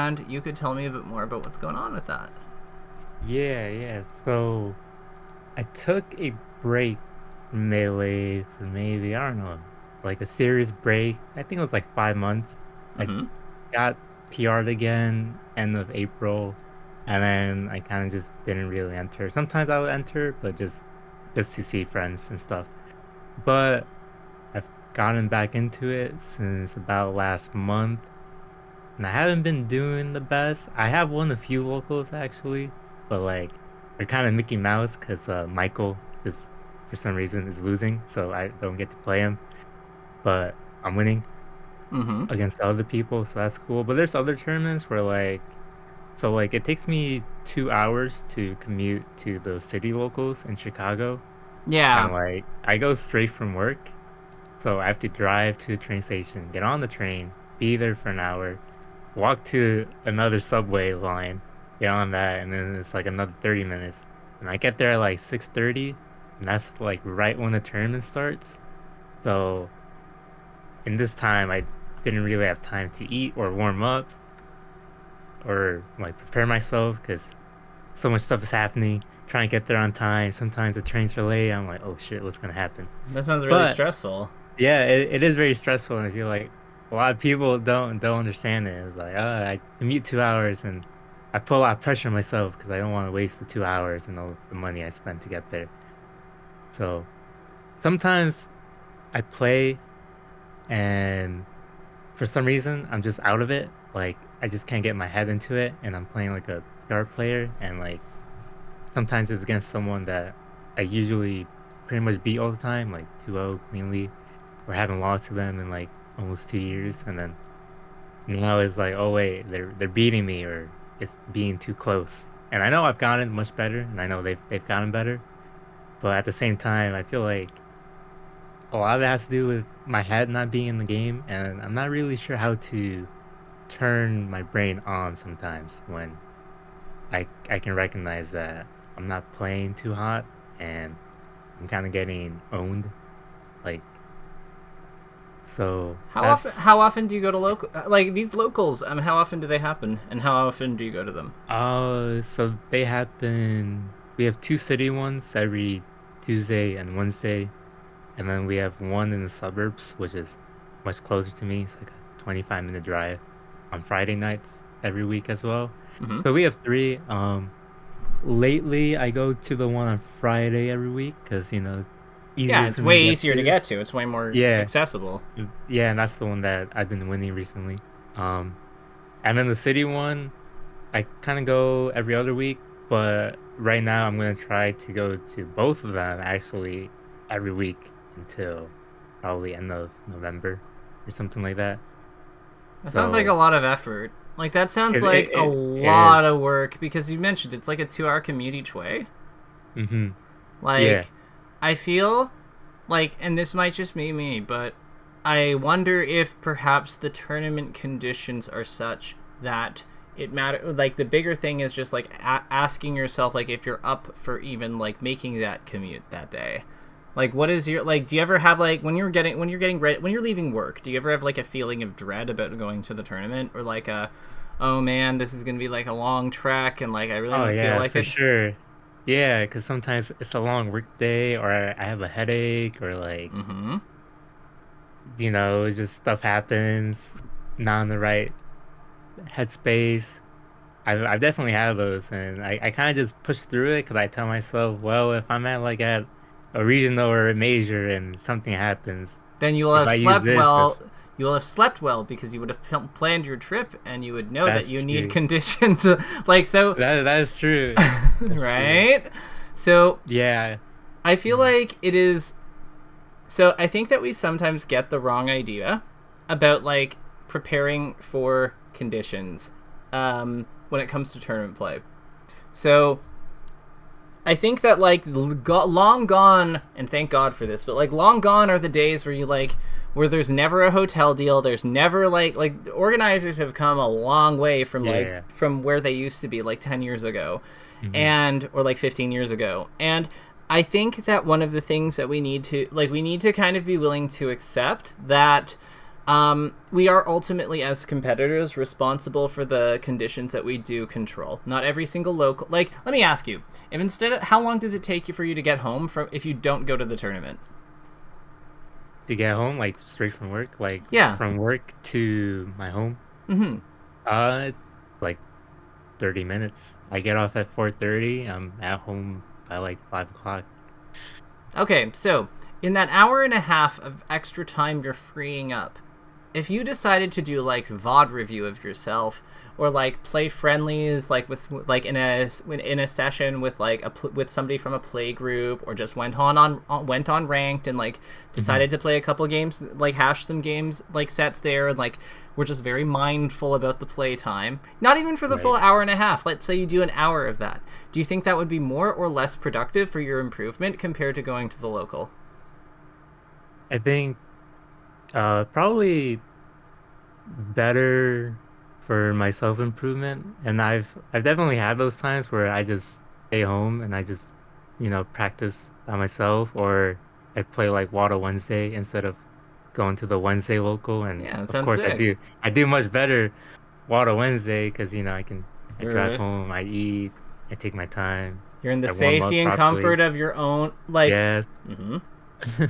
and you could tell me a bit more about what's going on with that. Yeah. So I took a break from Melee for maybe, I don't know, like a serious break. I think it was like 5 months. I Mm-hmm. got PR'd again end of April, and then I kind of just didn't really enter. Sometimes I would enter, but just to see friends and stuff. But I've gotten back into it since about last month, and I haven't been doing the best. I have won a few locals actually, but like they're kind of Mickey Mouse because Michael just for some reason is losing, so I don't get to play him. But I'm winning Mm-hmm. against the other people, so that's cool. But there's other tournaments where like it takes me 2 hours to commute to the city locals in Chicago, Yeah. and like I go straight from work, so I have to drive to the train station, get on the train, be there for an hour, walk to another subway line, get on that, and then it's like another 30 minutes. And I get there at like 6:30, and that's like right when the tournament starts. So in this time, I didn't really have time to eat or warm up or like prepare myself because so much stuff is happening. Trying to get there on time. Sometimes the trains are late. I'm like, oh shit, what's gonna happen? That sounds really But stressful. yeah, it is very stressful, and I feel like a lot of people don't understand it. It's like, I commute 2 hours, and I put a lot of pressure on myself because I don't want to waste the 2 hours and all the money I spent to get there. So sometimes I play, and for some reason I'm just out of it. Like I just can't get my head into it, and I'm playing like a PR player, and like sometimes it's against someone that I usually pretty much beat all the time, like 2-0 cleanly, or haven't lost to them in like almost 2 years, and then now it's like, oh wait, they're beating me, or it's being too close. And I know I've gotten much better, and I know they've gotten better, but at the same time, I feel like a lot of it has to do with my head not being in the game, and I'm not really sure how to turn my brain on sometimes when I can recognize that I'm not playing too hot and I'm kind of getting owned. Like, so How often? that's How often do you go to local? Like these locals. How often do they happen? And how often do you go to them? so they happen. We have two city ones every Tuesday and Wednesday, and then we have one in the suburbs, which is much closer to me. It's like a 25-minute drive on Friday nights every week as well. Mm-hmm. So we have three. Lately I go to the one on Friday every week because Yeah, easier it's for me way to get easier to to. get to. It's way more Yeah, accessible. yeah, and that's the one that I've been winning recently. Um, and then the city one, I kind of go every other week, but right now I'm gonna try to go to both of them actually every week until probably end of November or something like that. That sounds like a So lot of effort. Like that sounds it like it, a it lot is. of work because you mentioned it's like a 2 hour commute each way. Mm-hmm. Yeah. Like, I feel like, and this might just be me, but I wonder if perhaps the tournament conditions are such that it matter. Like the bigger thing is just like asking yourself, like if you're up for even like making that commute that day. Like, what is your like? Do you ever have like when you're getting ready when you're leaving work? Do you ever have like a feeling of dread about going to the tournament, or like a, oh man, this is gonna be like a long trek, and like I really Oh don't feel yeah, like for it. sure. Yeah, because sometimes it's a long work day, or I have a headache, or like, Mm-hmm. just stuff happens, not in the right headspace. I've definitely had those, and I kind of just push through it because I tell myself, well, if I'm at a regional or a major and something happens, Then you will if have I use slept this, well. You will have slept well because you would have planned your trip and you would know that that's you need true. conditions like so, That is true. That's true. right? So Yeah. I feel Mhm. like it is. So I think that we sometimes get the wrong idea about like preparing for conditions when it comes to tournament play. So I think that like long gone, and thank God for this, but like long gone are the days where you like where there's never a hotel deal. There's never like the organizers have come a long way from like Yeah. from where they used to be like 10 years ago, Hmm. and or like 15 years ago. And I think that one of the things that we need to kind of be willing to accept that We are ultimately, as competitors, responsible for the conditions that we do control. Not every single local. Like, let me ask you: if instead of, how long does it take you for you to get home from if you don't go to the tournament? To get home, like straight from work, like Yeah. from work to my home, Mm-hmm. it's like 30 minutes. I get off at 4:30. I'm at home by like 5 o'clock. Okay, so in that hour and a half of extra time you're freeing up, if you decided to do like VOD review of yourself, or like play friendlies like with like in a session with like with somebody from a play group, or just went on ranked and like Hmm. decided to play a couple games, like hash some games like sets there, and like we're just very mindful about the play time, not even for the full Right. hour and a half, let's say you do an hour of that, do you think that would be more or less productive for your improvement compared to going to the local? I think probably better for my self-improvement. And I've definitely had those times where I just stay home and I just, practice by myself, or I play like Water Wednesday instead of going to the Wednesday local. And Yeah, that of sounds course sick. I do much better Water Wednesday because I drive You're home, I eat, I take my time, you're in the I warm safety up and properly. comfort of your own, like. Yes. Mm-hmm.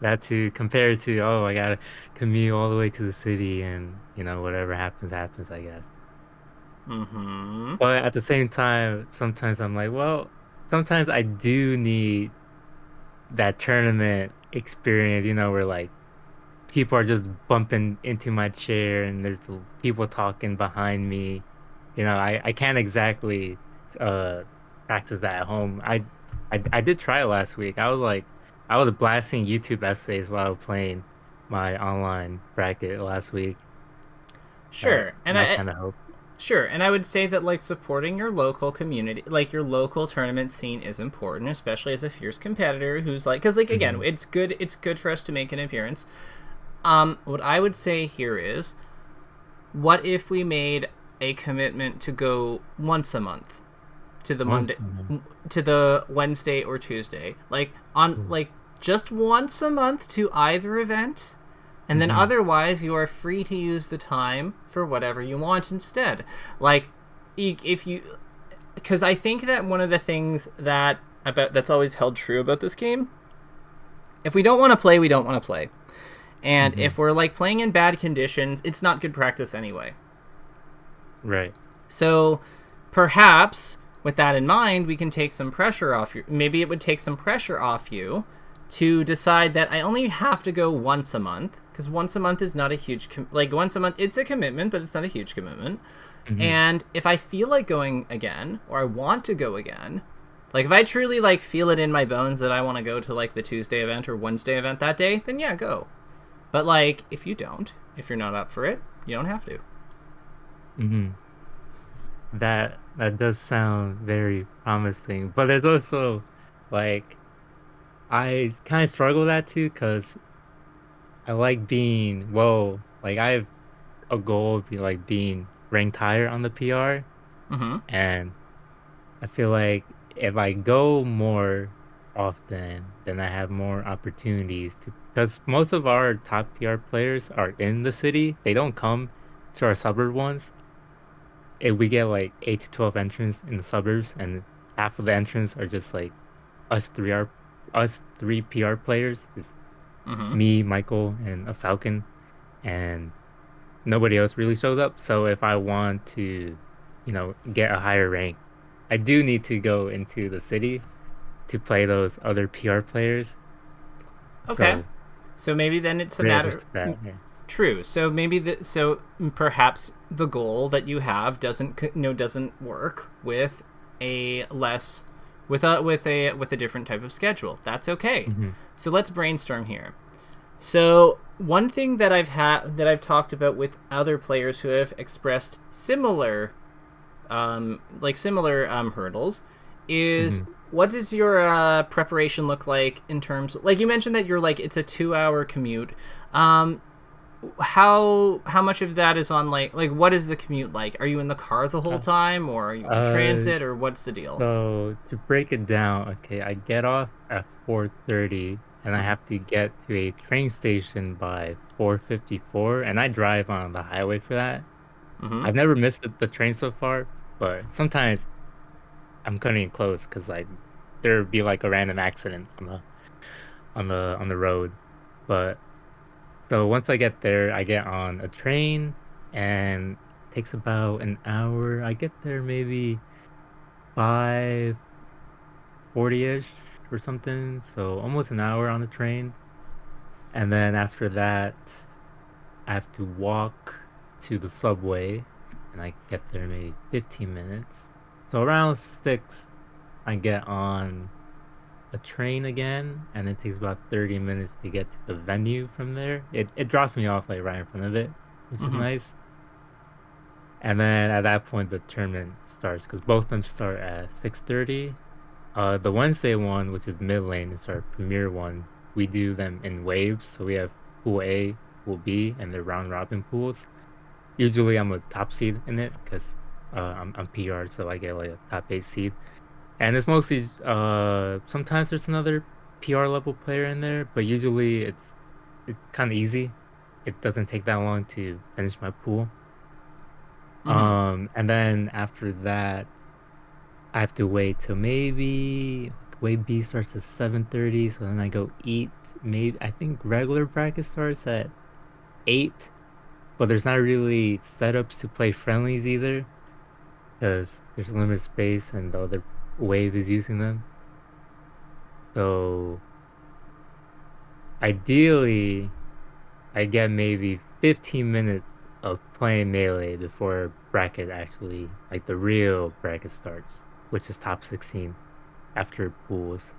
That to compare to, oh, I gotta commute all the way to the city and, whatever happens, happens, I guess. Mm-hmm. But at the same time, sometimes I'm like, well, sometimes I do need that tournament experience, where like people are just bumping into my chair and there's people talking behind me. I can't exactly uh practice that at home. I did try it last week. I was blasting YouTube essays while playing my online bracket last week. That Sure, and that I kind of helped. sure, and I would say that like supporting your local community, like your local tournament scene, is important, especially as a fierce competitor who's like, because like again, Hmm. it's good for us to make an appearance. What I would say here is, what if we made a commitment to go once a month to the Monday, Once. to the Wednesday or Tuesday, like on like just once a month to either event, and then Mm-hmm. otherwise you are free to use the time for whatever you want instead. Like, if you, because I think that one of the things that about that's always held true about this game, if we don't want to play, we don't want to play, and Hmm. if we're like playing in bad conditions, it's not good practice anyway. Right. So perhaps with that in mind, we can take some pressure off you. Maybe it would take some pressure off you to decide that I only have to go once a month, because once a month is not a huge like once a month it's a commitment, but it's not a huge commitment. Hmm. And if I feel like going again, or I want to go again, like if I truly like feel it in my bones that I want to go to like the Tuesday event or Wednesday event that day, then yeah, go. But like if you don't, if you're not up for it, you don't have to. Hmm. That does sound very promising, but there's also like I kind of struggle with that too because I like being like I have a goal of like being ranked higher on the PR, Mm-hmm. and I feel like if I go more often, then I have more opportunities to, because most of our top PR players are in the city. They don't come to our suburb ones. If we get like 8 to 12 entrants in the suburbs, and half of the entrants are just like us three are us three PR players. It's Mm-hmm. me, Michael, and a Falcon, and nobody else really shows up. So if I want to, get a higher rank, I do need to go into the city to play those other PR players. Okay. So So maybe then it's a matter. realistic that, yeah. True. So maybe so perhaps the goal that you have doesn't work with a less with a different type of schedule. That's okay. Hmm. So let's brainstorm here. So one thing that I've talked about with other players who have expressed similar hurdles is, Hmm. what does your preparation look like in terms, like you mentioned that you're like it's a 2 hour commute. um how much of that is on like what is the commute like? Are you in the car the whole Uh, time, or are you on uh, transit, or what's the deal? so to break it down, okay, I get off at 4:30 and I have to get to a train station by 4:54, and I drive on the highway for that. Mm-hmm. I've never missed the train so far, but sometimes I'm cutting it close because like there'd be like a random accident on the road. But so once I get there, I get on a train and it takes about an hour. I get there maybe 5:40ish or something. So almost an hour on the train. And then after that, I have to walk to the subway and I get there maybe 15 minutes. So around 6, I get on a train again, and it takes about 30 minutes to get to the venue from there. It drops me off like right in front of it, which is Mm-hmm. nice. And then at that point the tournament starts because both of them start at 6:30. The Wednesday one, which is mid lane, is our premier one. We do them in waves, so we have pool A, pool B, and they're round robin pools. Usually I'm a top seed in it because I'm PR, so I get like a top 8 seed. And it's mostly sometimes there's another PR level player in there, but usually it's kind of easy. It doesn't take that long to finish my pool. Mm-hmm. And then after that, I have to wait till maybe like wave B starts at 7:30, so then I go eat. Maybe I think regular bracket starts at 8, but there's not really setups to play friendlies either because there's limited space and the other wave is using them. So ideally, I get maybe 15 minutes of playing Melee before bracket actually, like the real bracket starts, which is top 16 after pools.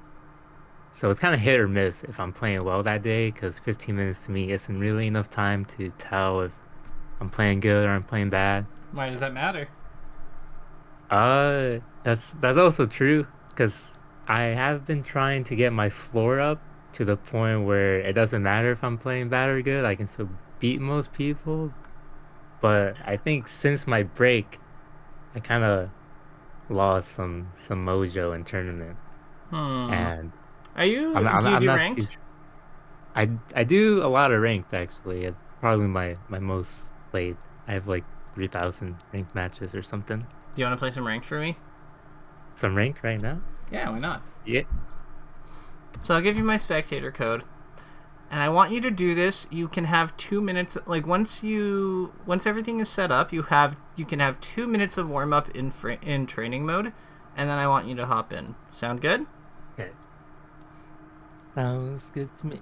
So it's kind of hit or miss if I'm playing well that day, because 15 minutes to me isn't really enough time to tell if I'm playing good or I'm playing bad. Why does that matter? That's also true, because I have been trying to get my floor up to the point where it doesn't matter if I'm playing bad or good, I can still beat most people. But I think since my break, I kind of lost some mojo in tournament, Hmm. and Are you? Do you I'm do not too. ranked? I do a lot of ranked actually. It's probably my most played. I have like 3,000 ranked matches or something. Do you want to play some ranked for me? Some ranked right now. Yeah, why not? Yeah. So I'll give you my spectator code, and I want you to do this. You can have 2 minutes. Like once everything is set up, you can have 2 minutes of warm up in training mode, and then I want you to hop in. Sound good? Okay. Sounds good to me.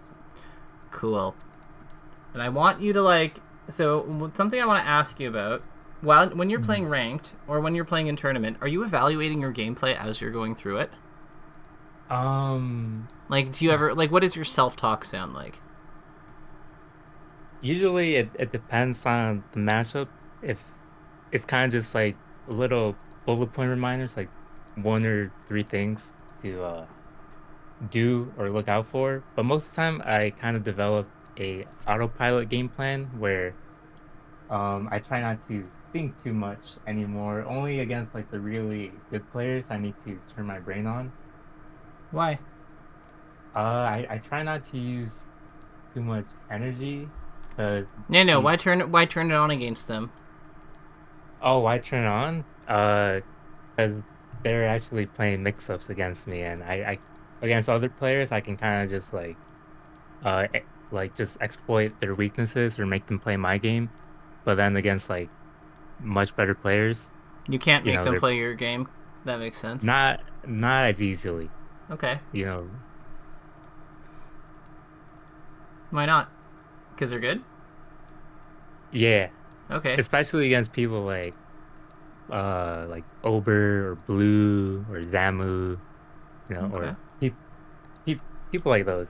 Cool. And I want you to like. So something I want to ask you about. When you're Mhm. playing ranked or when you're playing in tournament, are you evaluating your gameplay as you're going through it? Um, Like, do you ever like what does your self talk sound like? Usually it depends on the matchup. If it's kind of just like little bullet point reminders, like 1 or 3 things to do or look out for. But most of the time, I kind of develop a autopilot game plan where I try not to think too much anymore. Only against like the really good players, I need to turn my brain on. Why? I try not to use too much energy because No, no. the Why turn it on against them? oh, why turn it on? 'Cause they're actually playing mix-ups against me, and I against other players, I can kind of just like just exploit their weaknesses or make them play my game. But then against like much better players, You can't you make know, them they're play your game. That makes sense. not as easily, Okay. you know. Why not? Because they're good. Yeah, Okay. especially against people like Ober or Blue or Zamu, Okay. or people like those.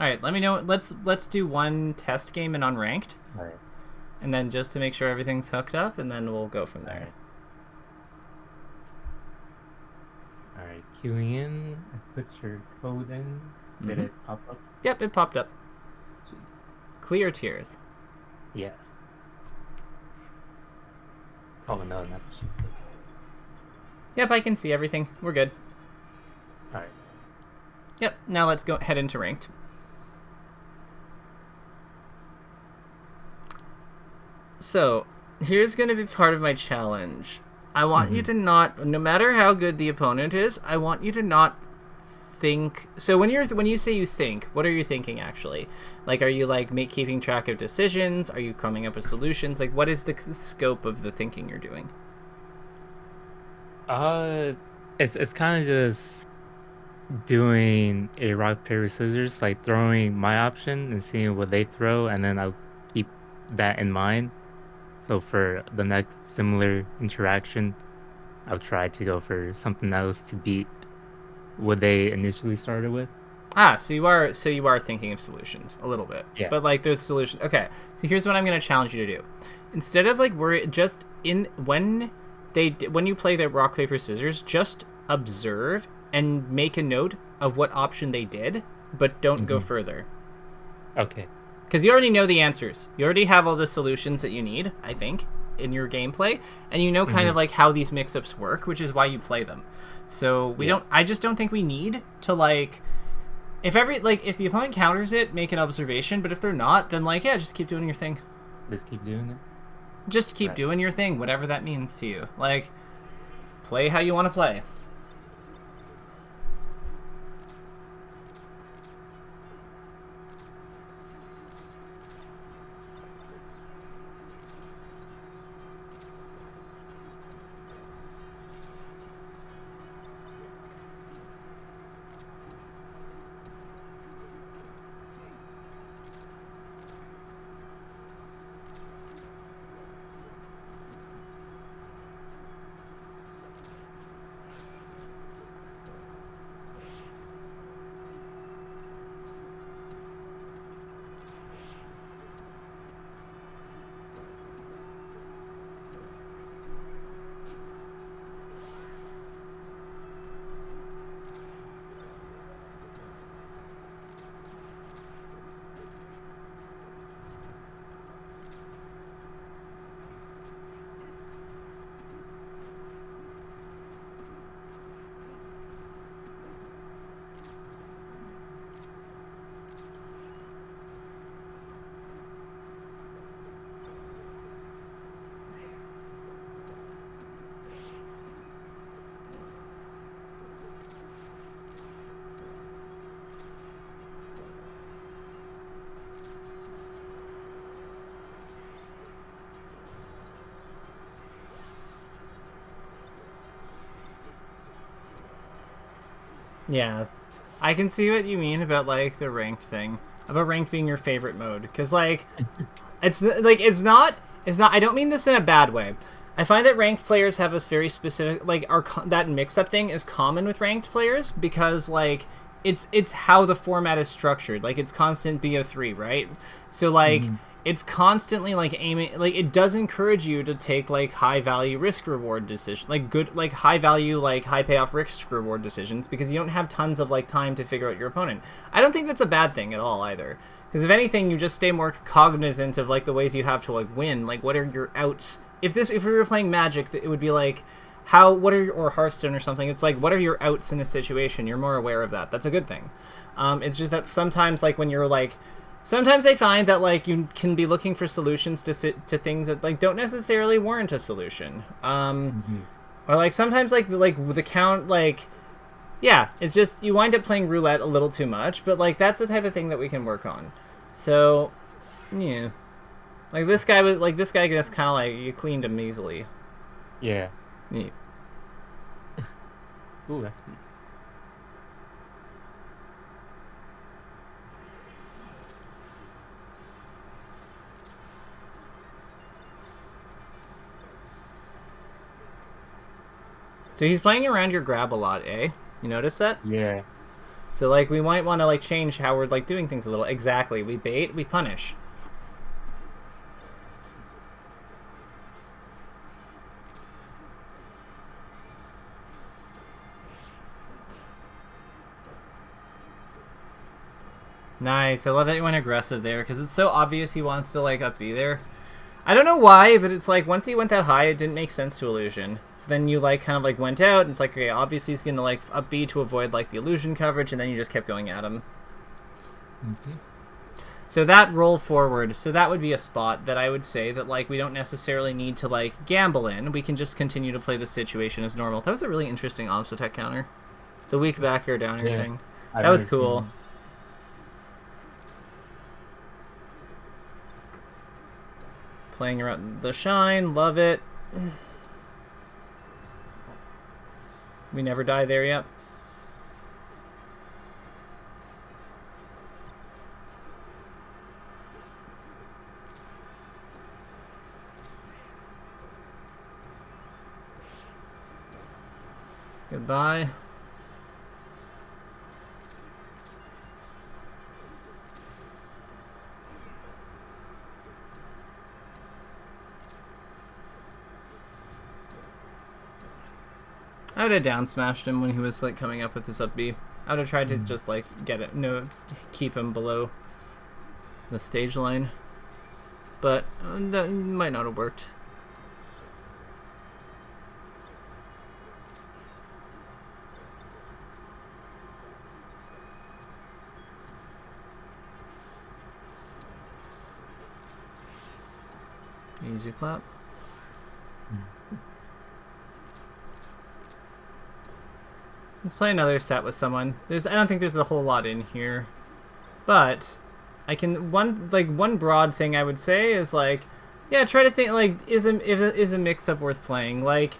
All right. Let me know. Let's do one test game in unranked, All right, and then just to make sure everything's hooked up, and then we'll go from all there. right, all right. Queuing in. I put your code in. Did Mm-hmm. it pop up? Yep, it popped up. Sweet. Clear tiers. Yes. Oh no, not the sheep code. Yep, I can see everything. We're good. All right. Yep, now let's go head into ranked. So, here's going to be part of my challenge. I want you to not, no matter how good the opponent is, I want you to not think. So when you say you think, what are you thinking actually? Like, are you like keeping track of decisions? Are you coming up with solutions? Like, what is the scope of the thinking you're doing? It's kind of just doing a rock paper scissors, like throwing my option and seeing what they throw, and then I'll keep that in mind. So for the next similar interaction, I'll try to go for something else to beat what they initially started with. Ah, so you are thinking of solutions a little bit, Yeah. but like there's solution. Okay, so here's what I'm gonna challenge you to do. Instead of like we're just in when you play the rock paper scissors, just observe and make a note of what option they did, but don't go further. Okay. Because you already know the answers. You already have all the solutions that you need, I think, in your gameplay, and you know kind of like how these mix-ups work, which is why you play them. So I just don't think we need to like. If the opponent counters it, make an observation. But if they're not, then just keep doing your thing. Just keep doing it. Just keep doing your thing, whatever that means to you. Like, play how you want to play. Yeah, I can see what you mean about like the ranked thing, about ranked being your favorite mode, because like it's not I don't mean this in a bad way. I find that ranked players have this very specific that mix-up thing is common with ranked players because like it's how the format is structured. Like it's constant BO3, right? So like it's constantly like aiming, like it does encourage you to take like high value risk reward decision, like good, like high value, like high payoff risk reward decisions, because you don't have tons of like time to figure out your opponent. I don't think that's a bad thing at all either, because if anything, you just stay more cognizant of like the ways you have to like win. Like what are your outs? If we were playing Magic, it would be like or Hearthstone or something. It's like what are your outs in a situation? You're more aware of that. That's a good thing. It's just that sometimes like when you're like. Sometimes I find that like you can be looking for solutions to things that like don't necessarily warrant a solution. Or like sometimes like the count it's just you wind up playing roulette a little too much, but like that's the type of thing that we can work on. So yeah, like this guy just kind of like you cleaned him easily. Yeah. Neat. Ooh. So he's playing around your grab a lot, eh? You notice that? Yeah. So like we might want to like change how we're like doing things a little. Exactly. We bait, we punish. Nice. I love that you went aggressive there because it's so obvious he wants to like up be there. I don't know why, but it's like once he went that high, it didn't make sense to illusion. So then you like kind of like went out, and it's like, okay, obviously he's gonna like up B to avoid like the illusion coverage, and then you just kept going at him. Mm-hmm. So that roll forward, so that would be a spot that I would say that like we don't necessarily need to like gamble in. We can just continue to play the situation as normal. That was a really interesting ops attack counter. The weak back air down air Yeah, thing. I've That was never cool. seen Playing around the shine, love it. We never die there yet. Goodbye. I would have down smashed him when he was like coming up with his up B. I would have tried to just like get it, no, keep him below the stage line, but that might not have worked. Easy clap. Let's play another set with someone. I don't think there's a whole lot in here, but I can one broad thing I would say is like, yeah, try to think like is a mix up worth playing? Like,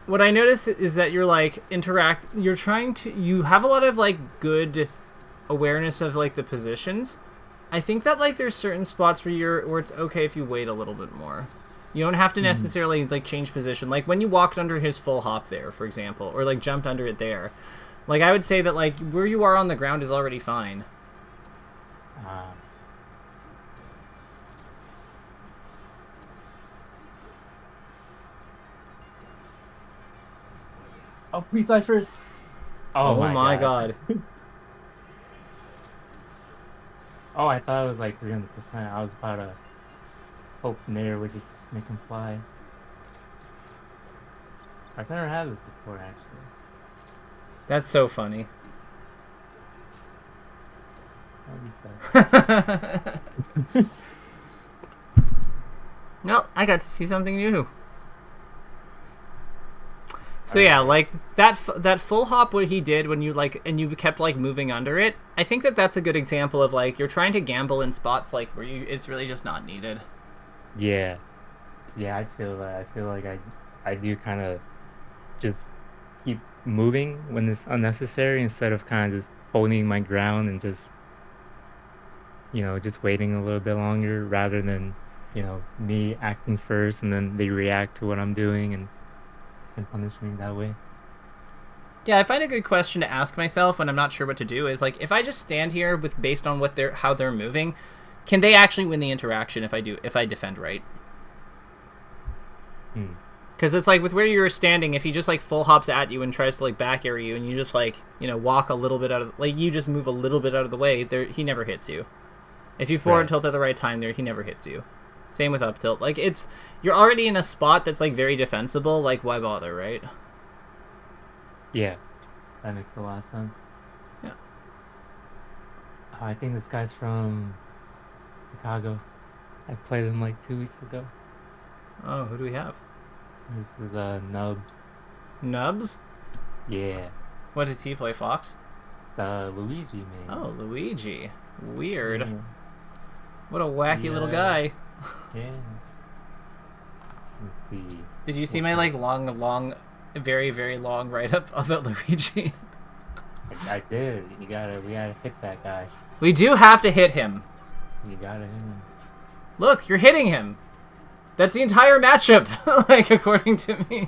what I notice is that you're like you have a lot of like good awareness of like the positions. I think that like there's certain spots where it's okay if you wait a little bit more. You don't have to necessarily like change position. Like when you walked under his full hop there, for example, or like jumped under it there. Like I would say that like where you are on the ground is already fine. Oh, pre-fly first. Oh my god. Oh, I thought it was like 300%. I was about to hope Nair would just make him fly. I've never had this before, actually. That's so funny. Well, I got to see something new. So yeah, like that full hop what he did when you like and you kept like moving under it. I think that's a good example of like you're trying to gamble in spots like where it's really just not needed. Yeah, I feel that. I feel like I do kind of just keep moving when it's unnecessary instead of kind of just holding my ground and just just waiting a little bit longer rather than me acting first and then they react to what I'm doing and punish me that way. Yeah, I find a good question to ask myself when I'm not sure what to do is like if I just stand here with based on how they're moving, can they actually win the interaction if I defend right? Because it's like with where you're standing, if he just like full hops at you and tries to like back air you, and you just like walk a little bit out of you just move a little bit out of the way, he never hits you. If you forward tilt at the right time, he never hits you. Same with up tilt. Like you're already in a spot that's like very defensible. Like why bother, right? Yeah, that makes a lot of sense. Yeah. I think this guy's from Chicago. I played him like 2 weeks ago. Oh, who do we have? This is Nubs. Nubs? Yeah. What does he play, Fox? Luigi, man. Oh, Luigi. Weird. Yeah. What a wacky little guy. Yeah. Let's see. Did you see my like long, very, very long write-up about Luigi? I did. We gotta hit that guy. We do have to hit him. You gotta hit him. Look, you're hitting him. That's the entire matchup, like according to me.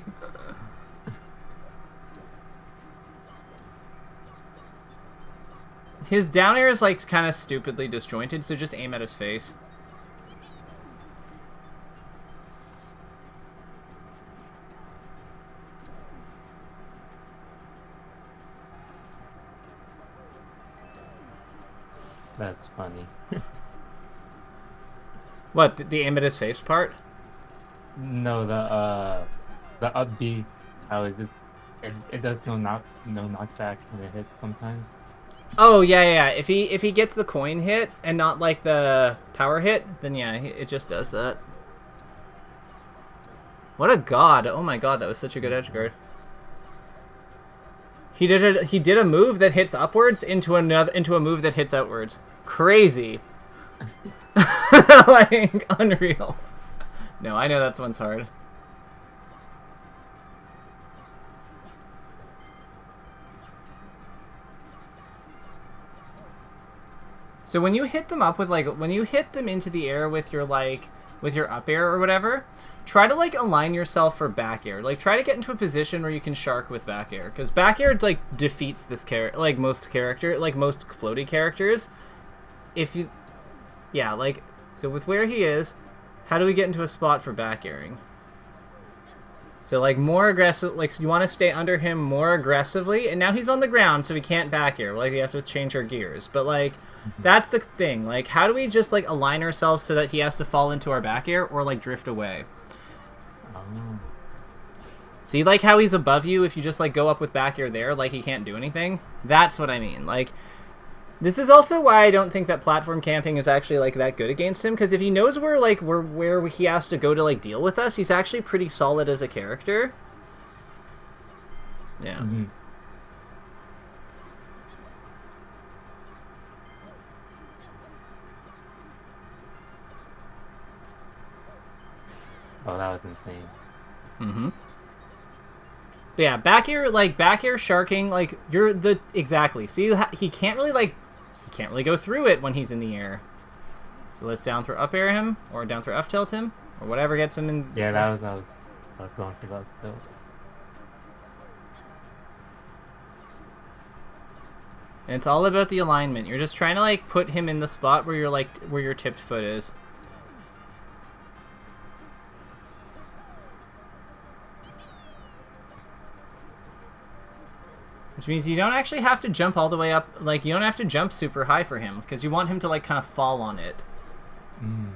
His down air is like kind of stupidly disjointed, so just aim at his face. That's funny. What, the aim at his face part? No, the up B. How is it? It does no knockback when it hits sometimes. Oh yeah. If he gets the coin hit and not like the power hit, then yeah, it just does that. What a god! Oh my god, that was such a good edge guard. He did a move that hits upwards into a move that hits outwards. Crazy. Like unreal. No, I know that one's hard. So when you hit them up with when you hit them into the air with your up air or whatever, try to align yourself for back air. Try to get into a position where you can shark with back air, because back air defeats this most floaty characters. If you, yeah, so with where he is, how do we get into a spot for back airing? So more aggressive, you want to stay under him more aggressively, and now he's on the ground, so we can't back air. We have to change our gears, but that's the thing. How do we just align ourselves so that he has to fall into our back air or drift away? See, how he's above you, if you just go up with back air there, he can't do anything? That's what I mean. This is also why I don't think that platform camping is actually that good against him, because if he knows where he has to go to deal with us, he's actually pretty solid as a character. Yeah. Mm-hmm. Oh, that was insane. Mm-hmm. But yeah, back air sharking, you're the exactly. See, he can't really go through it when he's in the air. So let's down throw up air him, or down throw F tilt him, or whatever gets him in. Yeah, I was going for that tilt. And it's all about the alignment. You're just trying to put him in the spot where where your tipped foot is. Which means you don't actually have to jump all the way up. You don't have to jump super high for him, because you want him to kind of fall on it. Mm.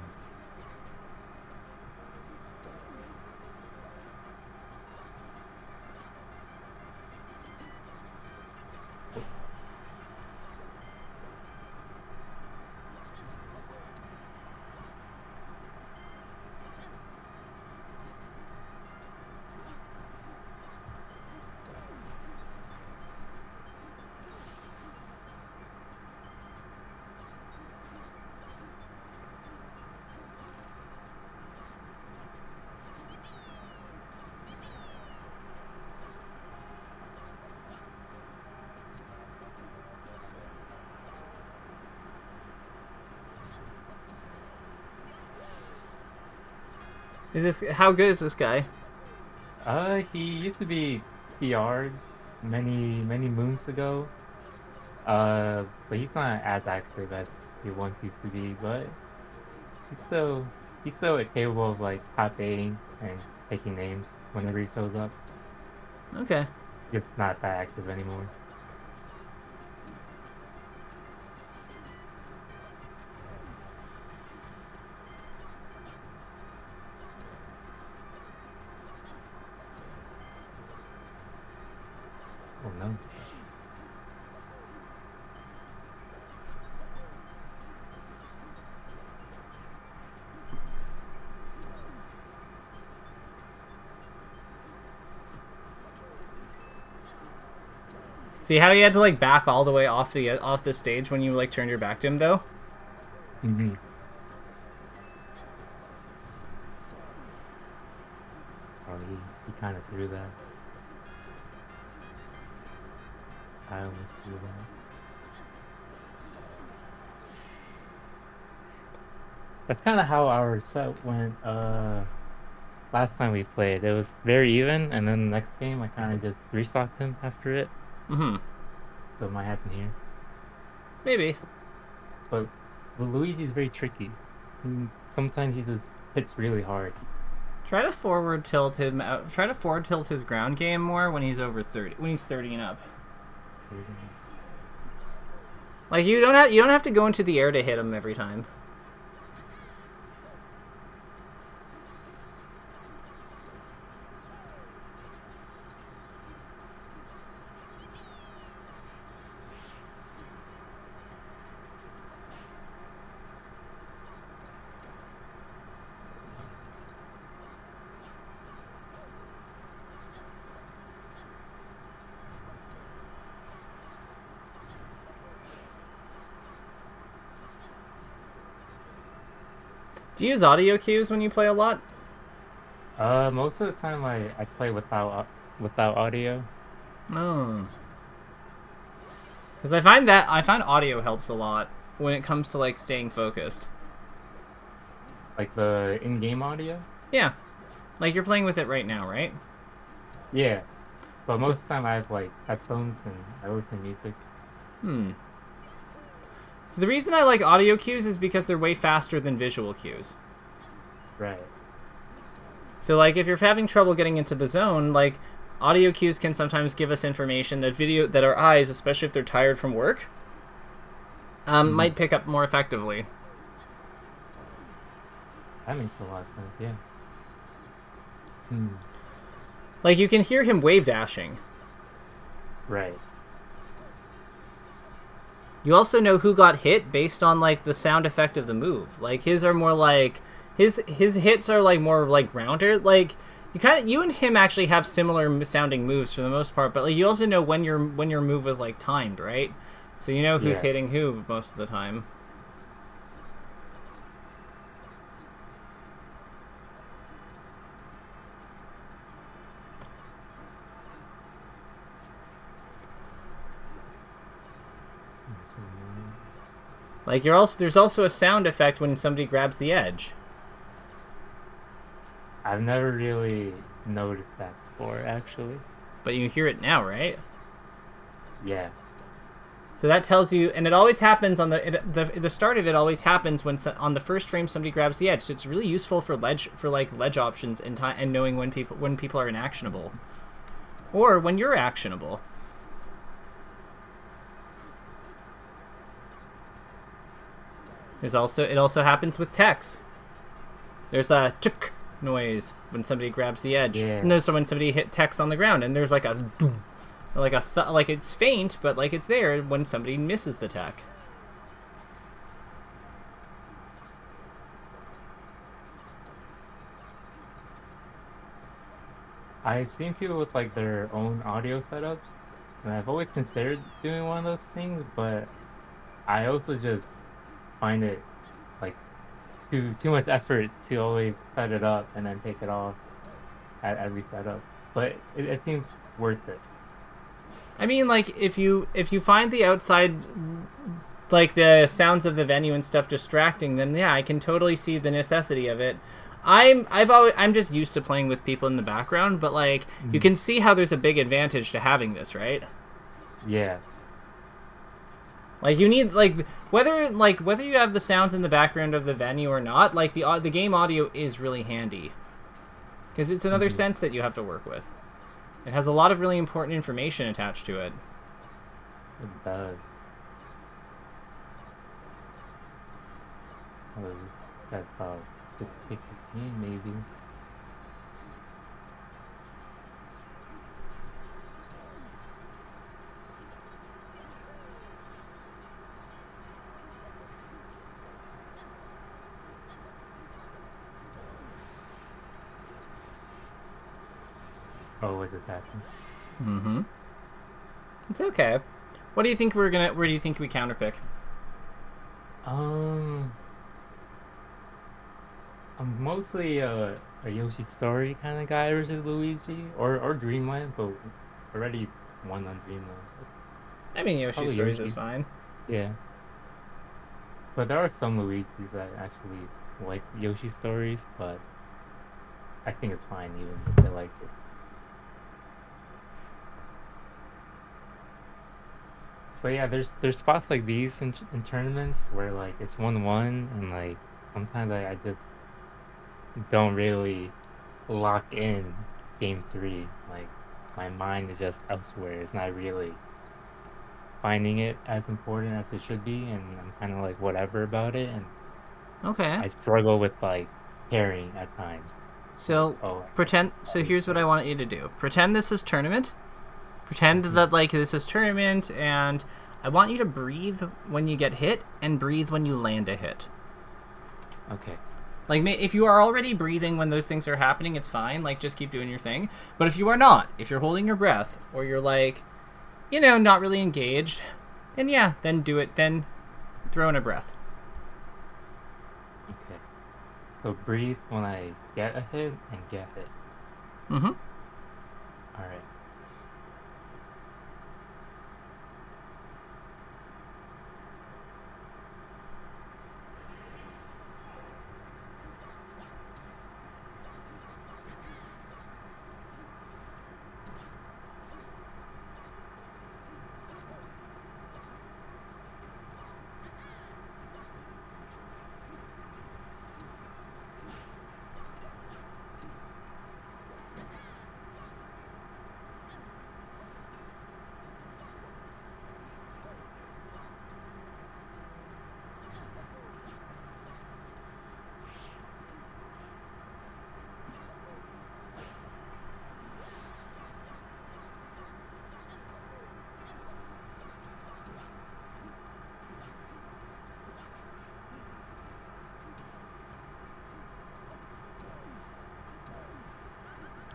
How good is this guy? He used to be PR'd many moons ago. But he's not as active as he once used to be. But he's still capable of top aiding and taking names whenever he shows up. Okay. Just not that active anymore. Oh no. See how he had to back all the way off the stage when you turned your back to him though? Mm-hmm. Oh, he kind of threw that. I almost threw that. That's kind of how our set went last time we played. It was very even, and then the next game I kind of just restocked him after it. Mm-hmm. So it might happen here. Maybe. But Luigi's very tricky. Sometimes he just hits really hard. Try to forward tilt him out. Try to forward tilt his ground game more when he's over 30. When he's 30 and up. You don't have to go into the air to hit him every time. Do you use audio cues when you play a lot? Most of the time I play without audio. Oh. Because I find audio helps a lot when it comes to like staying focused. Like the in-game audio? Yeah. Like you're playing with it right now, right? Yeah. But So, most of the time I have like headphones and I listen to music. hmm. So the reason I like audio cues is because they're way faster than visual cues. Right. So like if you're having trouble getting into the zone, like audio cues can sometimes give us information that our eyes, especially if they're tired from work, Mm-hmm. might pick up more effectively. That makes a lot of sense, yeah. Hmm. Like you can hear him wave dashing. Right. You also know who got hit based on like the sound effect of the move. Like his are more like his hits are like more like rounder. Like you and him actually have similar sounding moves for the most part, but like you also know when your move was like timed, right? So you know who's Yeah. hitting who most of the time. Like there's also a sound effect when somebody grabs the edge. I've never really noticed that before, actually. But you hear it now, right? Yeah. So that tells you, and it always happens on the start of it. Always happens when on the first frame somebody grabs the edge. So it's really useful for ledge options and time and knowing when people are inactionable, or when you're actionable. It also happens with text. There's a chuk noise when somebody grabs the edge, Yeah. and there's when somebody hit text on the ground, and there's like a boom, like it's faint, but like it's there when somebody misses the tech. I've seen people with like their own audio setups, and I've always considered doing one of those things, but I also just find it like too much effort to always set it up and then take it off at every setup. But it seems worth it. I mean, like if you find the outside, like the sounds of the venue and stuff distracting, then yeah, I can totally see the necessity of it. I'm just used to playing with people in the background, but like you Mhm. can see how there's a big advantage to having this, right? Yeah. Like you need whether you have the sounds in the background of the venue or not, like the game audio is really handy because it's another Hmm. sense that you have to work with. It has a lot of really important information attached to it. It does. Oh, that's about 15, maybe. Oh, what just happened? Mm-hmm. It's okay. Where do you think we counterpick? Um, I'm mostly a Yoshi Story kind of guy versus Luigi or Dreamland, but already won on Dreamland, so I mean, Yoshi probably Stories is Yoshi's. fine. Yeah, but there are some Luigi's that actually like Yoshi Stories, but I think it's fine even if they like it. But yeah, there's spots like these in tournaments where like it's 1-1 and like sometimes I just don't really lock in game three. Like my mind is just elsewhere. It's not really finding it as important as it should be, and I'm kind of like whatever about it, and Okay. I struggle with like caring at times. Like, So oh, pretend. I So need here's what to. I want you to do. Pretend this is tournament. Pretend Hmm. that like this is tournament, and I want you to breathe when you get hit and breathe when you land a hit. Okay. Like if you are already breathing when those things are happening, it's fine. Like just keep doing your thing. But if you are not, if you're holding your breath or you're like, not really engaged, then yeah, then do it. Then throw in a breath. Okay. So breathe when I get a hit and get hit. Mm-hmm. All right.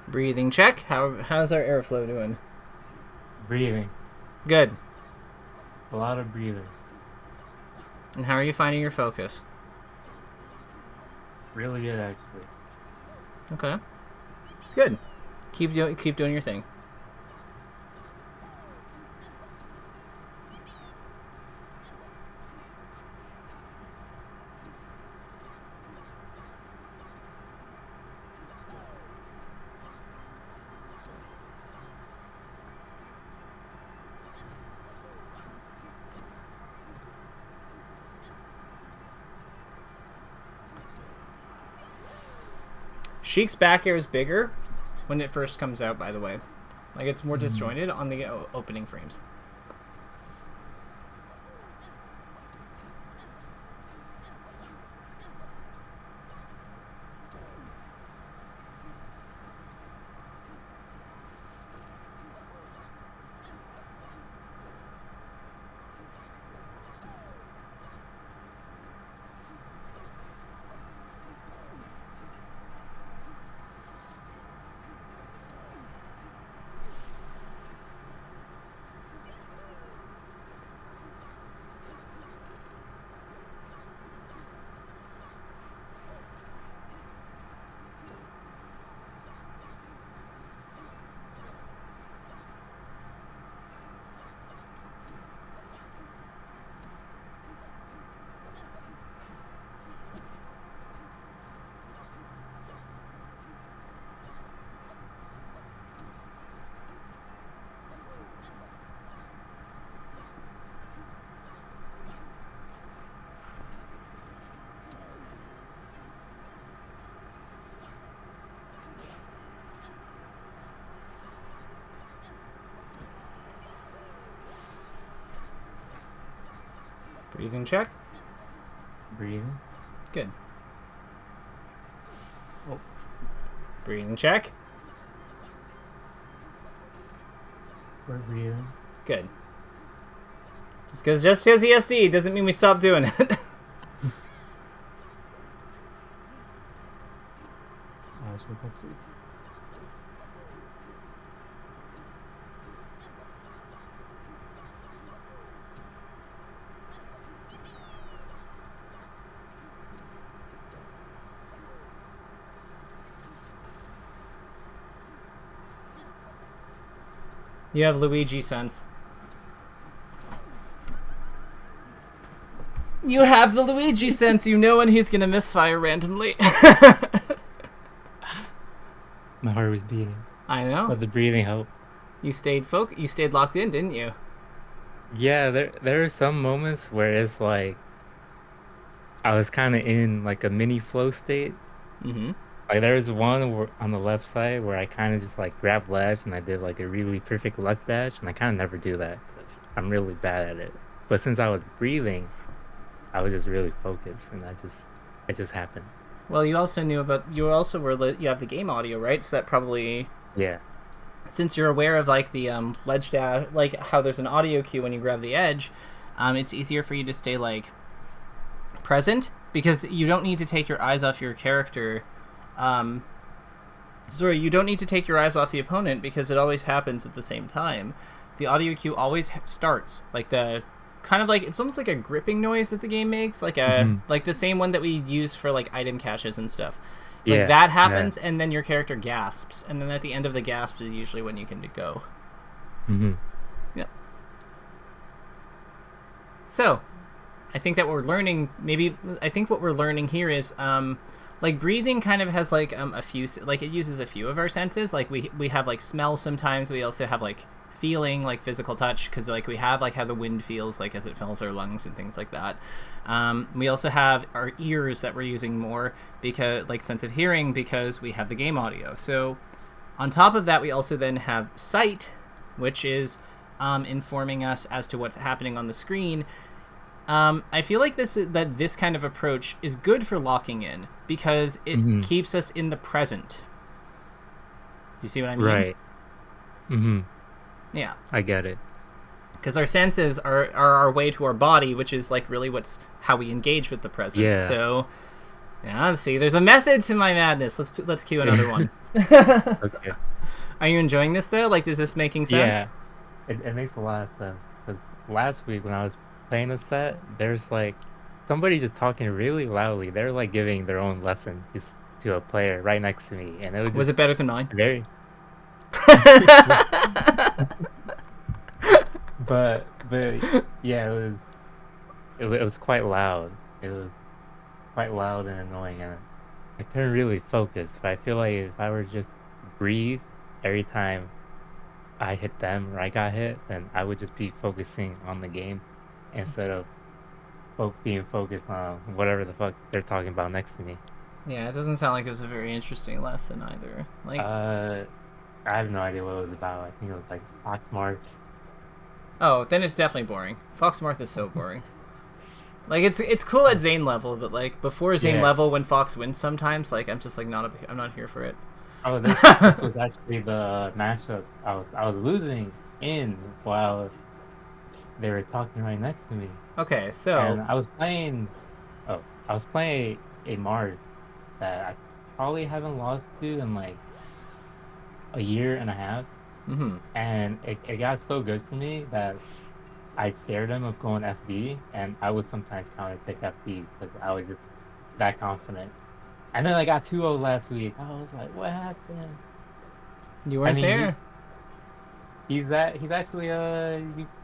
Breathing check. How's our airflow doing? Breathing. Good. A lot of breathing. And how are you finding your focus? Really good, actually. Okay. Good. Keep doing your thing. Sheik's back air is bigger when it first comes out, by the way. Like, it's more disjointed on the opening frames. Breathing check. Breathing. Good. Oh. Breathing check. We're breathing. Good. Just because ESD doesn't mean we stop doing it. Complete. You have Luigi sense. You have the Luigi sense. You know when he's gonna misfire randomly. My heart was beating. I know. But the breathing helped. You stayed locked in, didn't you? Yeah, there are some moments where it's like I was kind of in like a mini flow state. Mm-hmm. Like there was one on the left side where I kind of just like grabbed ledge and I did like a really perfect left dash, and I kind of never do that because I'm really bad at it. But since I was breathing, I was just really focused, and it just happened. Well, you also knew about you have the game audio, right? So that probably, Yeah. since you're aware of like the ledge dash, like how there's an audio cue when you grab the edge, it's easier for you to stay like present because you don't need to take your eyes off your character. You don't need to take your eyes off the opponent because it always happens at the same time. The audio cue always starts, like the kind of like, it's almost like a gripping noise that the game makes, like like the same one that we use for like item caches and stuff. Like Yeah, that yeah. happens, and then your character gasps, and then at the end of the gasp is usually when you can go. Yep. So, I think that what we're learning, I think what we're learning here is, like breathing kind of has like a few, like it uses a few of our senses. Like we have like smell sometimes. We also have like feeling, like physical touch, because like we have like how the wind feels like as it fills our lungs and things like that. We also have our ears that we're using more, because like sense of hearing, because we have the game audio. So on top of that, we also then have sight, which is informing us as to what's happening on the screen. I feel like this kind of approach is good for locking in, because it keeps us in the present. Do you see what I mean? Right. Yeah. I get it. Because our senses are our way to our body, which is like really how we engage with the present. Yeah. So, yeah, see, there's a method to my madness. Let's cue another one. Okay. Are you enjoying this though? Like, is this making sense? Yeah. It makes a lot of sense, because last week when I was playing the set, there's like somebody just talking really loudly. They're like giving their own lesson just to a player right next to me, and it was Was just it better than mine? very. But yeah, it was quite loud. It was quite loud and annoying, and I couldn't really focus. But I feel like if I were to just breathe every time I hit them or I got hit, then I would just be focusing on the game instead of being focused on whatever the fuck they're talking about next to me. Yeah, it doesn't sound like it was a very interesting lesson either. Like, I have no idea what it was about. I think it was like Fox March. oh, then it's definitely boring. Foxmarth is so boring. Like, it's cool at Zane level, but like before Zane Yeah. level, when Fox wins sometimes, like I'm just like I'm not here for it. Oh, this was actually the matchup I was losing in while they were talking right next to me, Okay, so and I was playing a Mars that I probably haven't lost to in like a year and a half, and it got so good for me that I scared him of going FD, and I would sometimes counter pick FD because I was just that confident. And then I got 2-0 last week. I was like, what happened? you I weren't mean, there. he's actually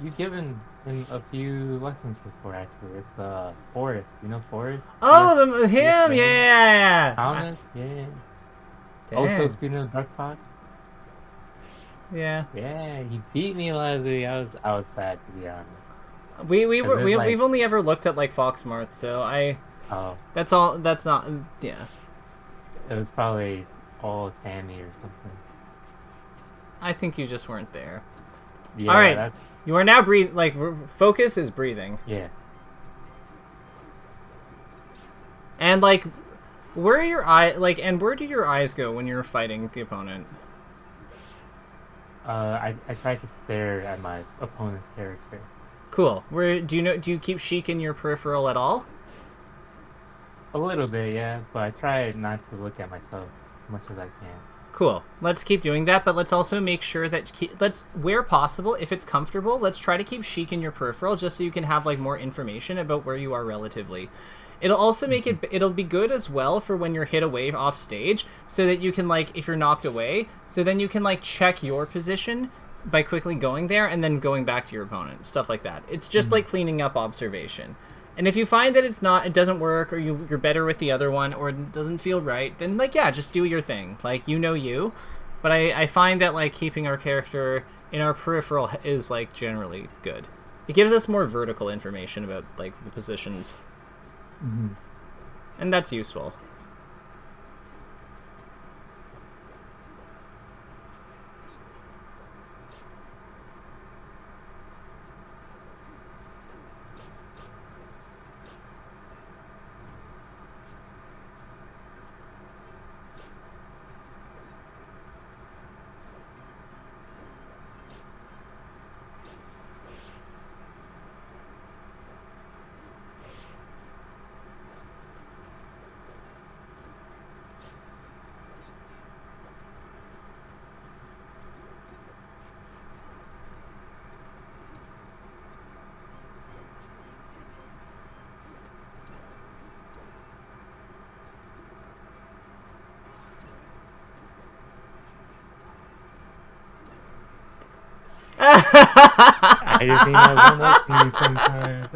you've given him a few lessons before actually. It's Forrest, you know Forrest? Oh, Yes, him, man. yeah. Thomas, yeah. Also Dang, student of Dark Fox. yeah. Yeah, he beat me last week. I was sad to be honest. Cause it's like, We've only ever looked at like Foxmarth, so oh, that's all. That's not, yeah. it was probably all Sammy or something. I think you just weren't there. All Yeah, right, that's you are now breathe. Like, focus is breathing, yeah. and like, where are your eye like, and where do your eyes go when you're fighting the opponent? I tried to stare at my opponent's character. Cool. Where do you know? Do you keep Sheik in your peripheral at all? A little bit, yeah, but I try not to look at myself as much as I can. Cool. Let's keep doing that, but let's also make sure that let's, where possible, if it's comfortable, let's try to keep Sheik in your peripheral just so you can have like more information about where you are relatively. It'll also make it'll be good as well for when you're hit away off stage, so that you can like, if you're knocked away, so then you can like check your position by quickly going there and then going back to your opponent, stuff like that. It's just like cleaning up observation. And if you find that it doesn't work, or you're better with the other one, or it doesn't feel right, then like, yeah, just do your thing. Like, you. But I find that like keeping our character in our peripheral is like generally good. It gives us more vertical information about like the positions, and that's useful. I just need that one opening sometimes.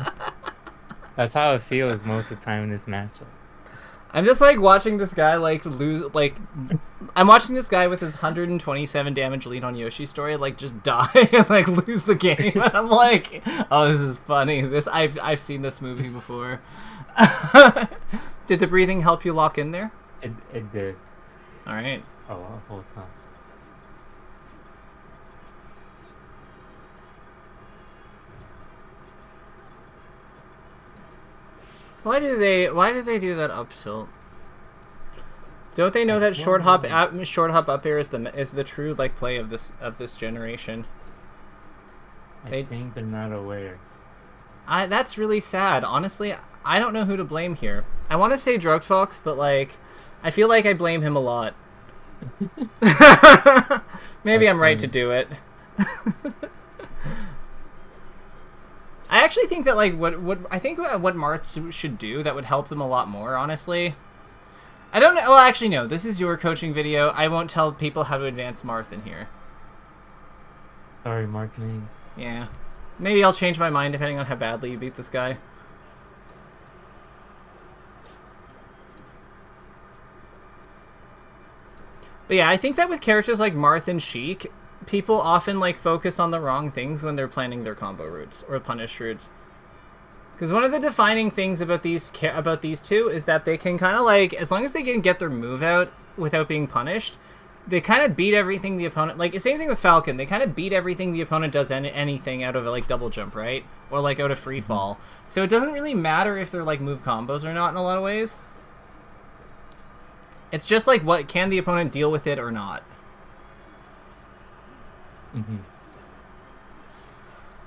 That's how it feels most of the time in this matchup. I'm just like watching this guy like lose, like I'm watching this guy with his 127 damage lead on Yoshi's story like just die and like lose the game, and I'm like, oh, this is funny. This I've seen this movie before. Did the breathing help you lock in there? It did. All right. Oh, hold on. Why do they do that up tilt? Don't they know that short hop up air is the true like play of this generation? I think they're not aware. That's really sad. Honestly, I don't know who to blame here. I want to say Drugsfox, but like I feel like I blame him a lot. Maybe I'm right to do it. I actually think that like what Marth should do that would help them a lot more, honestly. I don't know. Well, actually, no. This is your coaching video. I won't tell people how to advance Marth in here. Sorry, marketing. Yeah. Maybe I'll change my mind depending on how badly you beat this guy. But yeah, I think that with characters like Marth and Sheik, people often like focus on the wrong things when they're planning their combo routes or punish routes. Because one of the defining things about these two is that they can kind of like, as long as they can get their move out without being punished, they kind of beat everything the opponent. Like same thing with Falcon, they kind of beat everything the opponent does anything out of like double jump, right? Or like out of free fall. So it doesn't really matter if they're like move combos or not in a lot of ways. It's just like what can the opponent deal with it or not.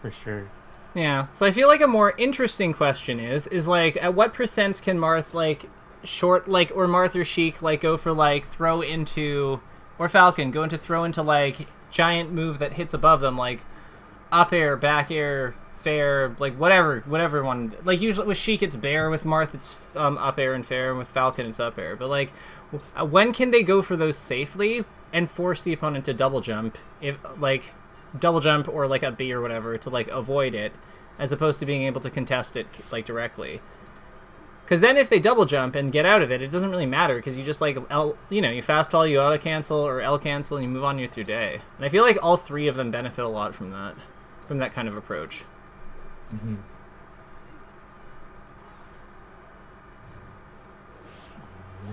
For sure. Yeah, so I feel like a more interesting question is like at what percent can Marth like short like or Marth or Sheik like go for like throw into or Falcon go into throw into like giant move that hits above them like up air, back air, fair, like whatever one. Like usually with Sheik it's bear, with Marth it's up air and fair, and with Falcon it's up air. But like when can they go for those safely and force the opponent to double jump, if like double jump or like a B or whatever to like avoid it, as opposed to being able to contest it like directly? Because then if they double jump and get out of it, it doesn't really matter because you just like you fast fall, you auto cancel or L cancel, and you move on with your day. And I feel like all three of them benefit a lot from that kind of approach.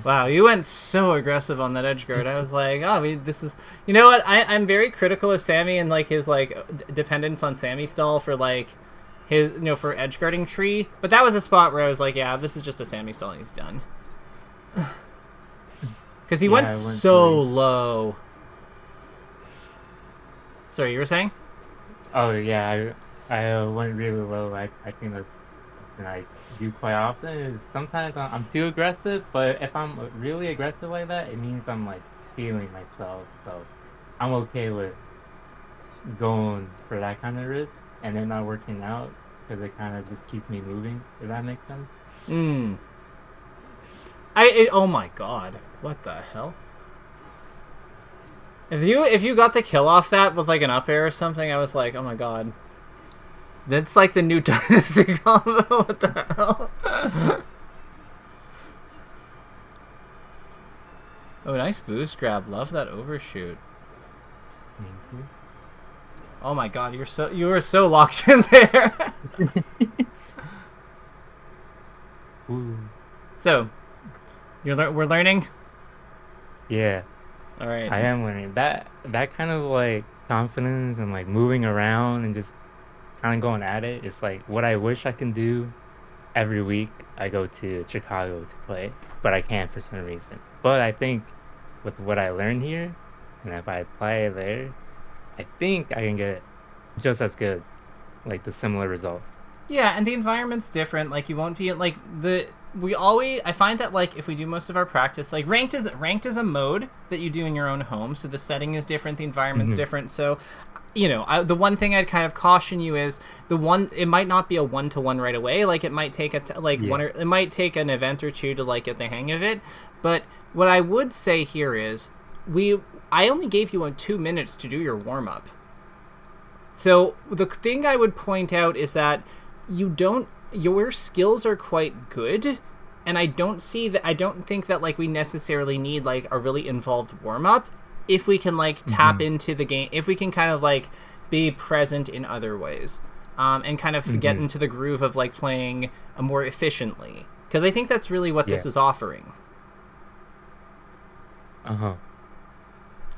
Wow, you went so aggressive on that edge guard. I was like, oh, this is... You know what? I'm very critical of Sammy and, like, his, like, dependence on Sammy stall for, like, his, for edge guarding tree. But that was a spot where I was like, yeah, this is just a Sammy stall and he's done. Because he went so low. Sorry, you were saying? Oh, yeah, I went really low. I think that's something I do quite often. Sometimes I'm too aggressive, but if I'm really aggressive like that, it means I'm like feeling myself. So I'm okay with going for that kind of risk and then not working out because it kind of just keeps me moving. If that makes sense. Oh my god, what the hell? If you got the kill off that with like an up air or something, I was like, oh my god. That's like the new Dynasty combo. What the hell? Oh, nice boost grab. Love that overshoot. Thank you. Oh my god, you were so locked in there. Ooh. So, we're learning? Yeah. All right. I am learning. That kind of like confidence and like moving around and just kind of going at it. It's like what I wish I can do every week. I go to Chicago to play, but I can't for some reason. But I think with what I learned here, and if I apply it there, I think I can get just as good, like the similar results. Yeah, and the environment's different. Like you won't be like I find that like if we do most of our practice, like ranked is a mode that you do in your own home, so the setting is different, the environment's different. So the one thing I'd kind of caution you is it might not be a 1-to-1 right away. Like it might take it might take an event or two to like get the hang of it. But what I would say here is I only gave you 2 minutes to do your warm up. So the thing I would point out is that your skills are quite good, and I don't think that like we necessarily need like a really involved warm up if we can like tap into the game, if we can kind of like be present in other ways, and kind of get into the groove of like playing more efficiently, because I think that's really what this is offering. Uh-huh.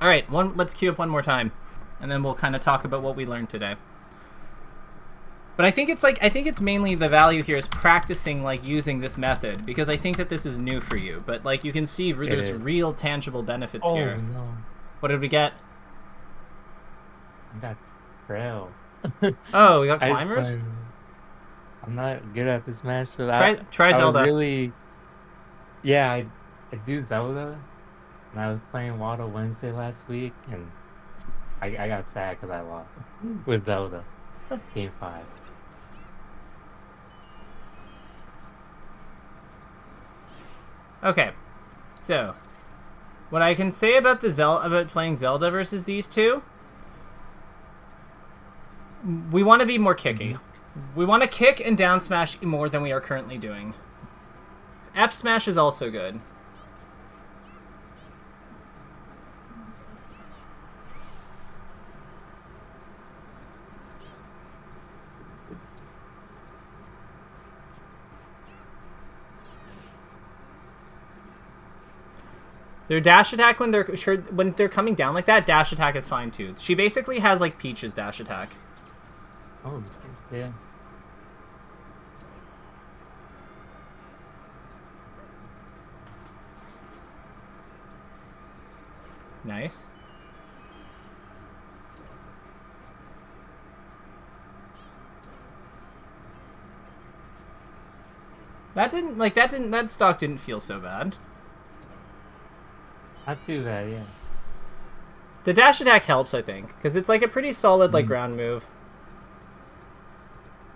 All right, let's queue up one more time, and then we'll kind of talk about what we learned today. But I think it's mainly the value here is practicing like using this method, because I think that this is new for you. But like you can see, there's real tangible benefits here. Oh no! What did we get? I got trail. Oh, we got climbers. I'm not good at this match, so Try Zelda. I do Zelda, and I was playing Waddle Wednesday last week, and I got sad because I lost with Zelda. Game 5. Okay, so what I can say about about playing Zelda versus these two, we want to be more kicky. We want to kick and down smash more than we are currently doing. F smash is also good. Their dash attack when they're coming down like that, dash attack is fine too. She basically has like Peach's dash attack. Oh, yeah. Nice. That stock didn't feel so bad. Not too bad, yeah. The dash attack helps, I think, because it's like a pretty solid like ground move.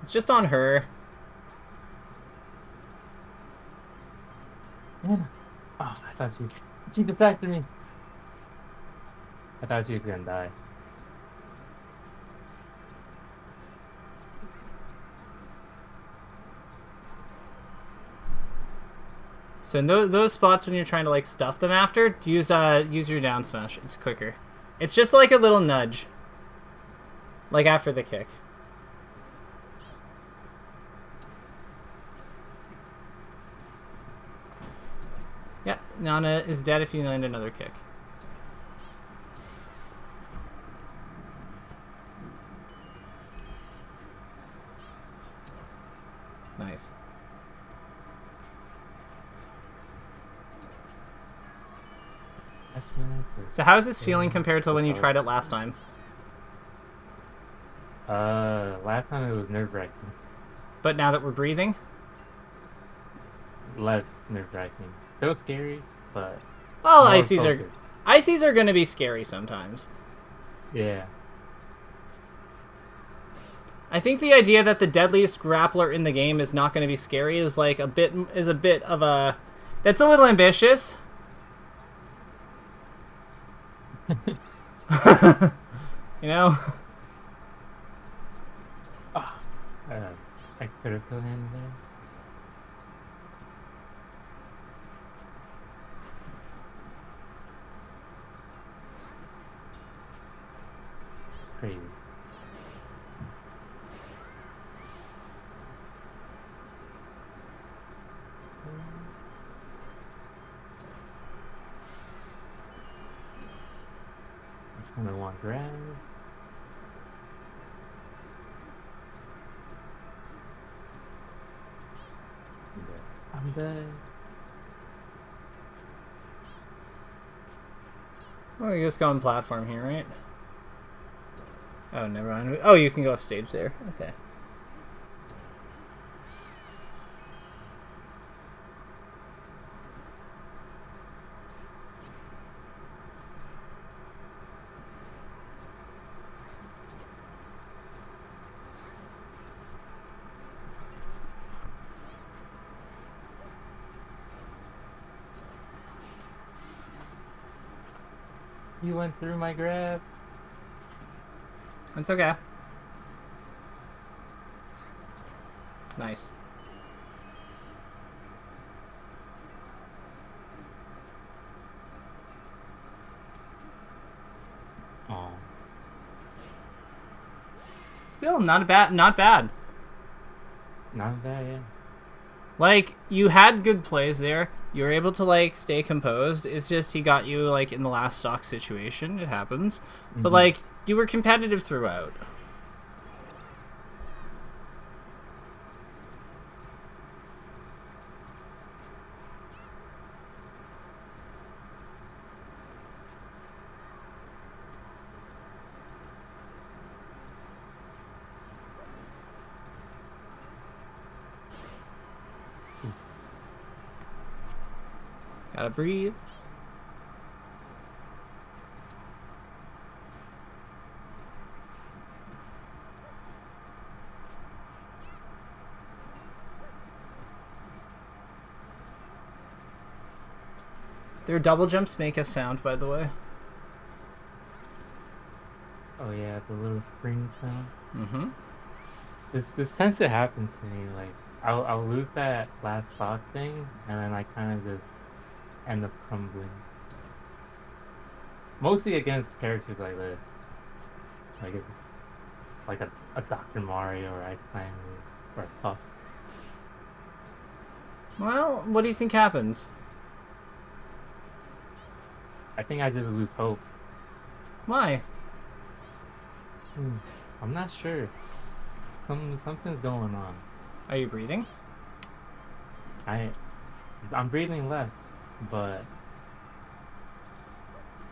It's just on her. Yeah. Oh, I thought she defected me. I thought she was gonna die. So in those spots when you're trying to like stuff them after, use your down smash. It's quicker. It's just like a little nudge. Like after the kick. Yeah, Nana is dead if you land another kick. Nice. So how is this feeling compared to when you tried it last time? Last time it was nerve-wracking. But now that we're breathing? Less nerve-wracking. Still scary, but well, ICs are going to be scary sometimes. Yeah. I think the idea that the deadliest grappler in the game is not going to be scary is like a bit of a that's a little ambitious. You know? Oh, I could have killed him there. Crazy. It's gonna want grab. I'm dead. Well, you just go on platform here, right? Oh, never mind. Oh, you can go off stage there. Okay. You went through my grab. That's okay. Nice. Oh. Still not bad. Not bad. Not bad, yeah. Like, you had good plays there. You were able to, like, stay composed. It's just he got you, like, in the last stock situation. It happens. But, like, you were competitive throughout. Gotta breathe. Their double jumps make a sound, by the way. Oh yeah, the little spring sound. Mm-hmm. This tends to happen to me. Like I'll lose that last boss thing, and then I kind of just end up crumbling. Mostly against characters like this, like a Dr. Mario or Ice Climber or a Puff. Well, what do you think happens? I think I just lose hope. Why? I'm not sure. Something's going on. Are you breathing? I'm breathing less, but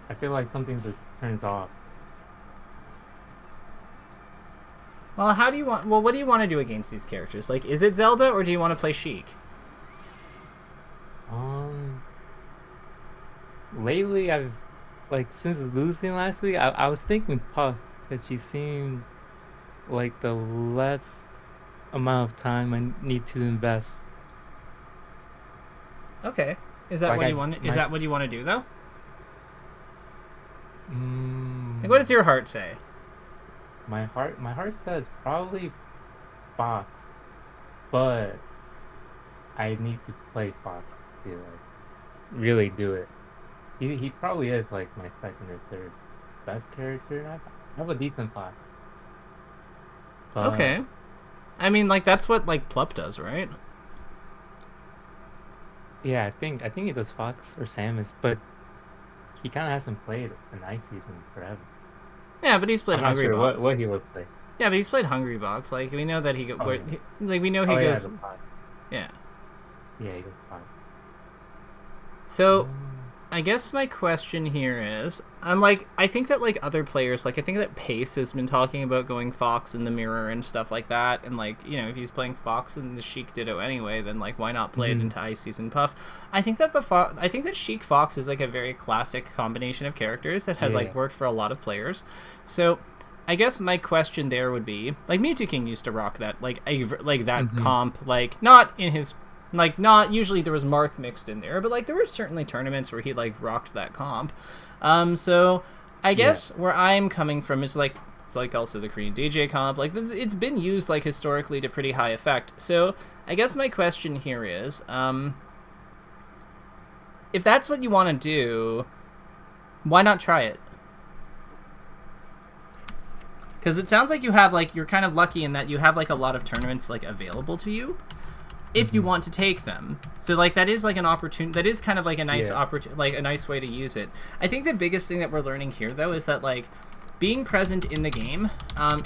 I feel like something just turns off. Well, what do you want to do against these characters? Like, is it Zelda, or do you want to play Sheik? Lately I've, like, since losing last week, I was thinking Puff, because she seemed like the less amount of time I need to invest. Okay. Is that Like what you want? Is that what you want to do, though? Like, what does your heart say? My heart says probably Fox, but I need to play Fox to, like, really do it. He probably is, like, my second or third best character. I have a decent Fox. But, Okay. I mean, like, that's what, like, Plup does, right? yeah, I think he does Fox or Samus, but he kind of hasn't played an Ice Season forever. Yeah, but he's played I'm not Hungry sure Box. what he would play. Yeah, but he's played Hungry Box. Like, we know that he Oh, yeah. like, we know he Oh, yeah, goes. the Fox. Yeah. Yeah, he goes Fox. So, I guess my question here is, I think that, like, other players, like, I think that Pace has been talking about going Fox in the mirror and stuff like that, and, like, you know, if he's playing Fox in the Sheik Ditto anyway, then, like, why not play it into Ice Season Puff? I think that I think that Sheik Fox is, like, a very classic combination of characters that has, like, worked for a lot of players. So, I guess my question there would be, like, Mewtwo King used to rock that, like, that comp, like, not in his... Like, not... Usually there was Marth mixed in there, but, like, there were certainly tournaments where he, like, rocked that comp. So, I guess where I'm coming from is, like... It's, like, also the Korean DJ comp. Like, it's been used, like, historically to pretty high effect. So, I guess my question here is, if that's what you want to do, why not try it? Because it sounds like you have, like... You're kind of lucky in that you have, like, a lot of tournaments, like, available to you, if you want to take them. So, like, that is, like, an opportunity. That is kind of, like, a nice like, a nice way to use it. I think the biggest thing that we're learning here, though, is that, like, being present in the game,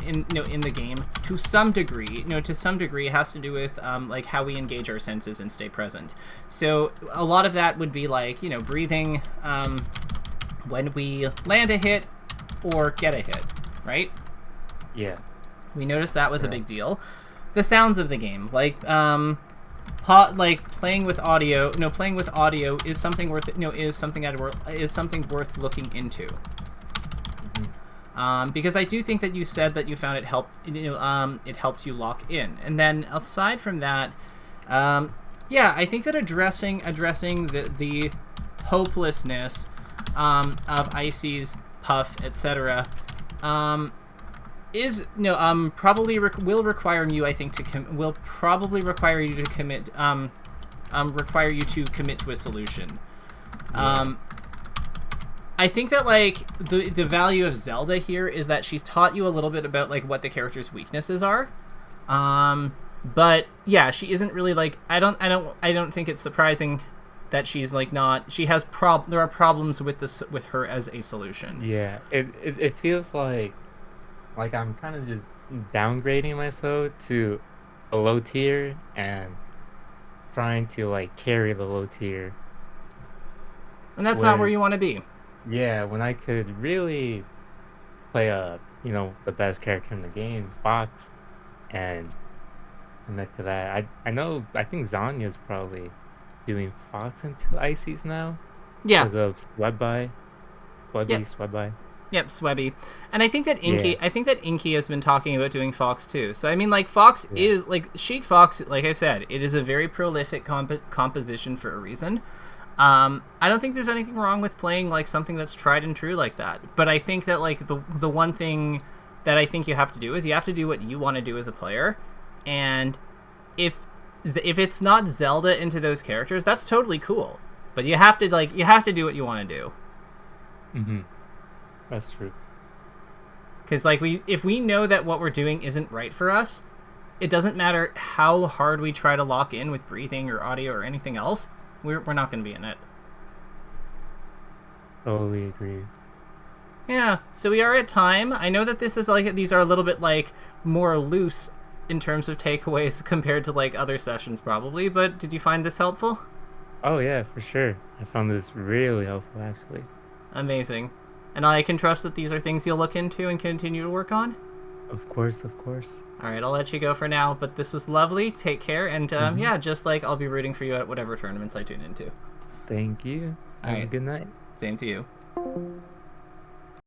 in the game, to some degree, has to do with, like, how we engage our senses and stay present. So, a lot of that would be, like, you know, breathing, when we land a hit or get a hit, right? Yeah. We noticed that was a big deal. The sounds of the game, like, playing with audio. No, playing with audio is something worth. Is something worth looking into. Because I do think that you said that you found it helped. It helped you lock in. And then aside from that, yeah, I think that addressing the hopelessness of Icy's Puff, etc. is no probably will require you, I think, will probably require you to commit require you to commit to a solution. Yeah. I think that like the value of Zelda here is that she's taught you a little bit about like what the character's weaknesses are. But yeah, she isn't really like I don't think it's surprising that she's like not she has there are problems with this with her as a solution. Yeah, it feels like I'm kind of just downgrading myself to a low tier and trying to like carry the low tier. And that's not where you want to be. Yeah, when I could really play the best character in the game, Fox, and commit to that. I think Zanya's probably doing Fox into Ices now. Yeah. Because of Swebby. Yep. Swebby. Yep, Swebby. And I think that Inky has been talking about doing Fox too. So I mean like Fox is like Sheik Fox, like I said, it is a very prolific composition for a reason. I don't think there's anything wrong with playing like something that's tried and true like that. But I think that like the one thing that I think you have to do is you have to do what you want to do as a player. And if it's not Zelda into those characters, that's totally cool. But you have to do what you want to do. Mm-hmm. That's true. Because like if we know that what we're doing isn't right for us, it doesn't matter how hard we try to lock in with breathing or audio or anything else. We're not going to be in it. Totally agree. Yeah, so we are at time. I know that this is like these are a little bit like more loose in terms of takeaways compared to like other sessions probably, but did you find this helpful? Oh yeah, for sure. I found this really helpful actually. Amazing. And I can trust that these are things you'll look into and continue to work on? Of course, of course. All right, I'll let you go for now, but this was lovely. Take care, and yeah, just like I'll be rooting for you at whatever tournaments I tune into. Thank you. Have a good night. Same to you.